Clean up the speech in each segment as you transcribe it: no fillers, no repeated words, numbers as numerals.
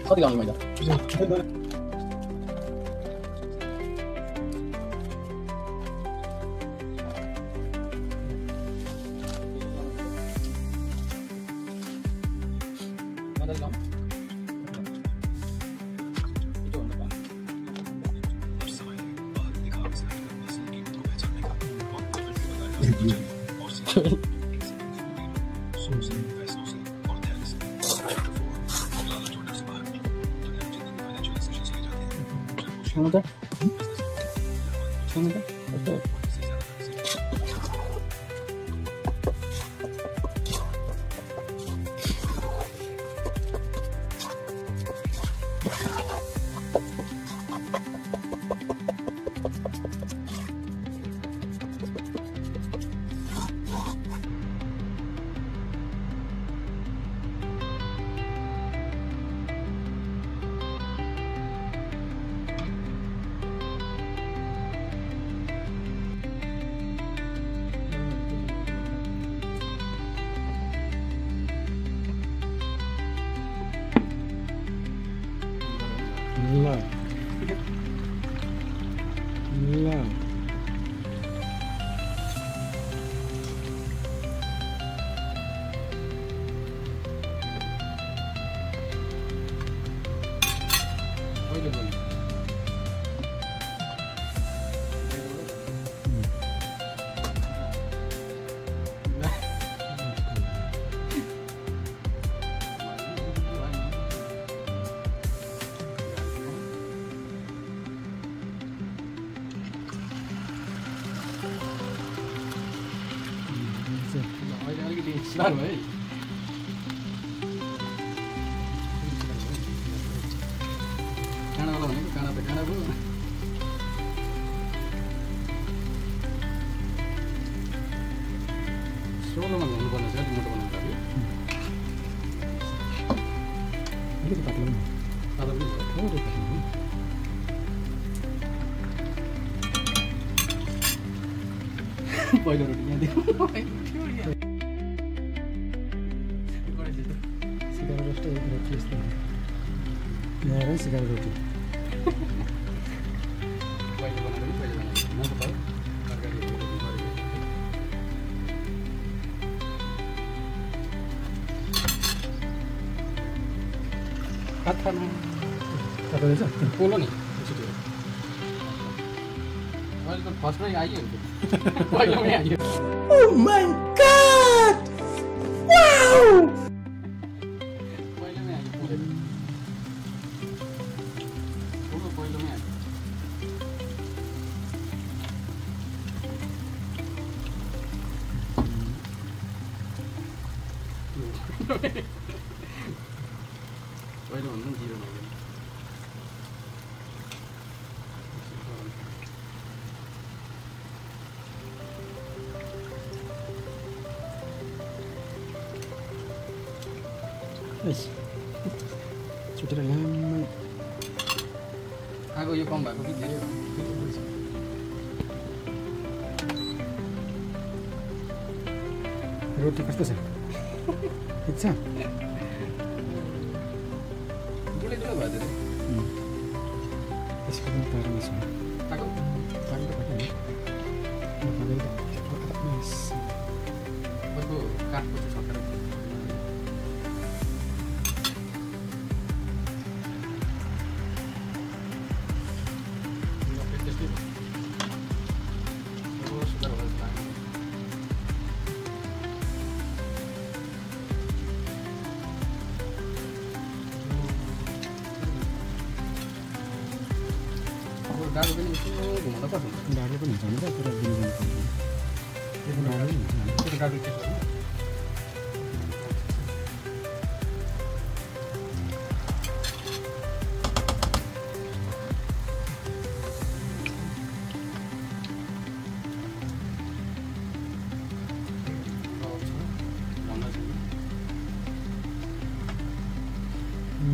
कति लाउने मैदा Claro, खाना वाला भनेको खाना त खाना भयो सोलोमा हुनुपर्ने छ मोटो बनाउनु लागि अलिकति पातलो पहिलो रोटी यहाँ देखो सिकार रोटी पोलो नि फर्स्टमै आइयो पहिलोमै आइयो Oh my God! Wow! पहिलो भन्दा जिरो भयो छुटेर लामै आगो यो कम भएको कि धेरै रोटी कस्तो छ ठिक छ दुलै दुलै भयो धेरै यसको पनि तारमा छ ताको ताको पनि अर्को काठको चाहिँ सकाएर डाडो पनि घुमाउँदा कस्तो हुन्छ डाडो पनि हुन्छ नि त पुरा दिनु पर्छ यो डाडो पनि हुन्छ त्यो डाडो के छ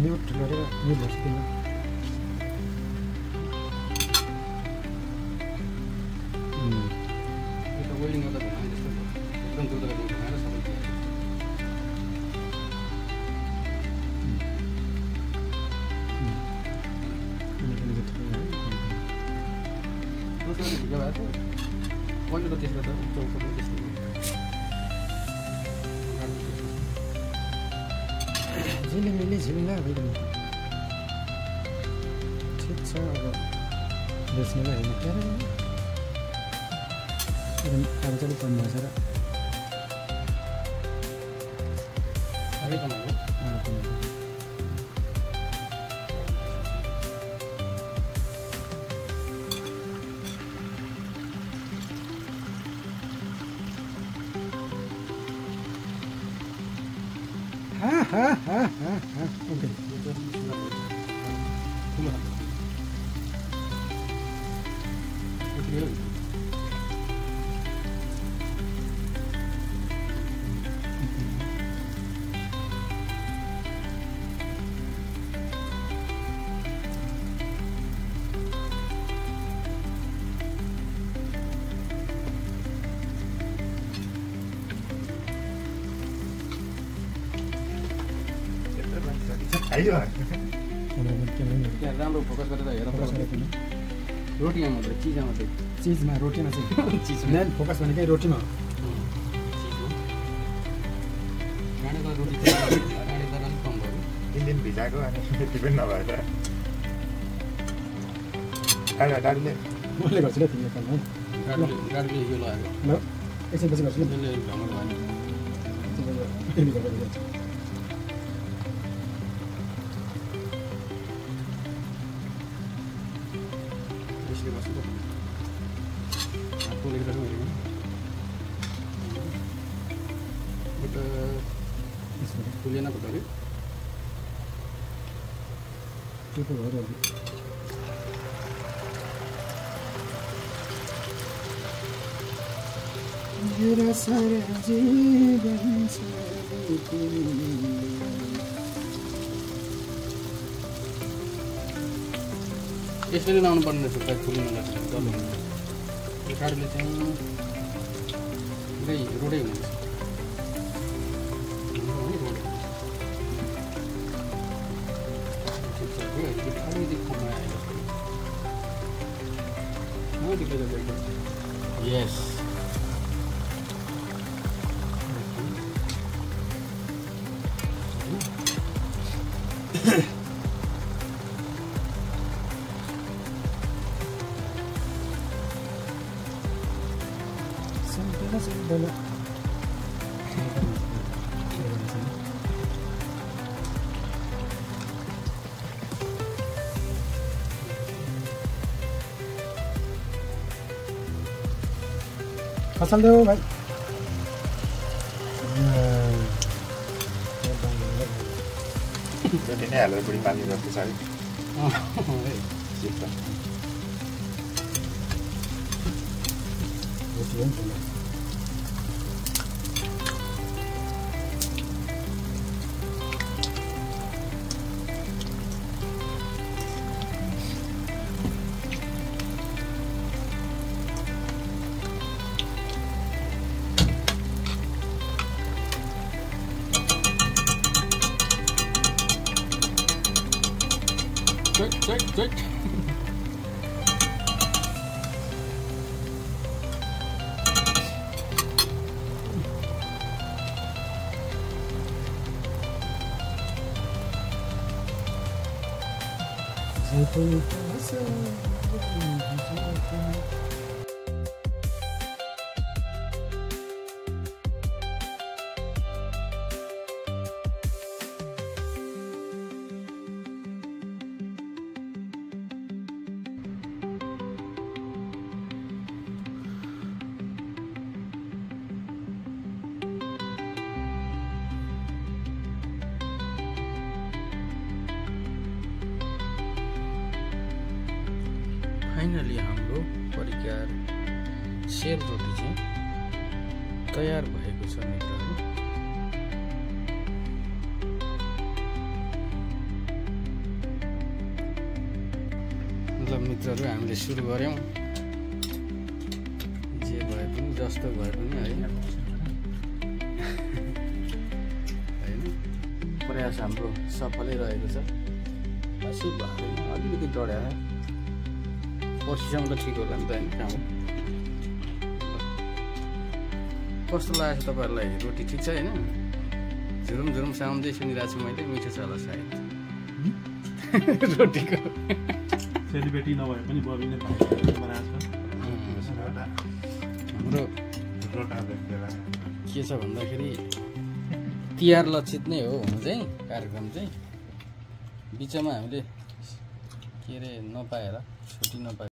म्युट गरेर म्युट गर्छु उसले भिडियो भएको पहिलो त त्यसको त चौको त्यस्तो झिलिमिली झिलिङ्गा भइदिनु ठिक छ अब बेच्नेलाई होइन क्यारे अब चाहिँ कम भएछ र ओके राम्रो फोकस गरेर हेर रोटीमा मात्रै चिजमा मात्रै चिजमा रोटीमा चाहिँ चिजमा फोकस भनेकै रोटीमा हो गाडीको रोटी गाडीको अलिक कम भयो 3 दिन भिजाएको अनि त्यति पनि नभएर गाडीले मैले गर्छु ल तिमीले काम है गाडीले यो लगाएको ल एकछिन पछि गर्छु ल त्यसले ढङ्ग भएन Juliana betul ya? Itu baru lagi. Rasa jiban seperti यसरी लाउनु पर्ने रहेछ त फुल्नलाई चल्नु यो काठले चाहिँ रोडै हुन्छ Yes. Sampai फसल दो भाई jadi ini halal beli paling berapa sari siapa Cek. Finally हाम्रो परिकार सेल रोटी चाहिँ तयार भएको छ मित्रहरू। ल मित्रहरू हामीले सुरु गर्यौं, जे भए पनि जस्तो भए पनि हैन प्रयास हाम्रो सफलै रहेको छ। अलिकति डढ्या पर्सिसम्म त ठिक होला नि त होइन काम कस्तो लागेको छ तपाईँहरूलाई रोटी ठिक छ होइन झुरुम झुरुम साउन्ड चाहिँ सुनिरहेको छु मैले मिठो छ होला सायद रोटीको सेलिब्रेटी नभए पनि बबिने बनाएको रोटा के छ भन्दाखेरि तिहार लक्षित नै हो हुनु चाहिँ कार्यक्रम चाहिँ बिचमा हामीले के अरे नपाएर छुट्टी नपाएर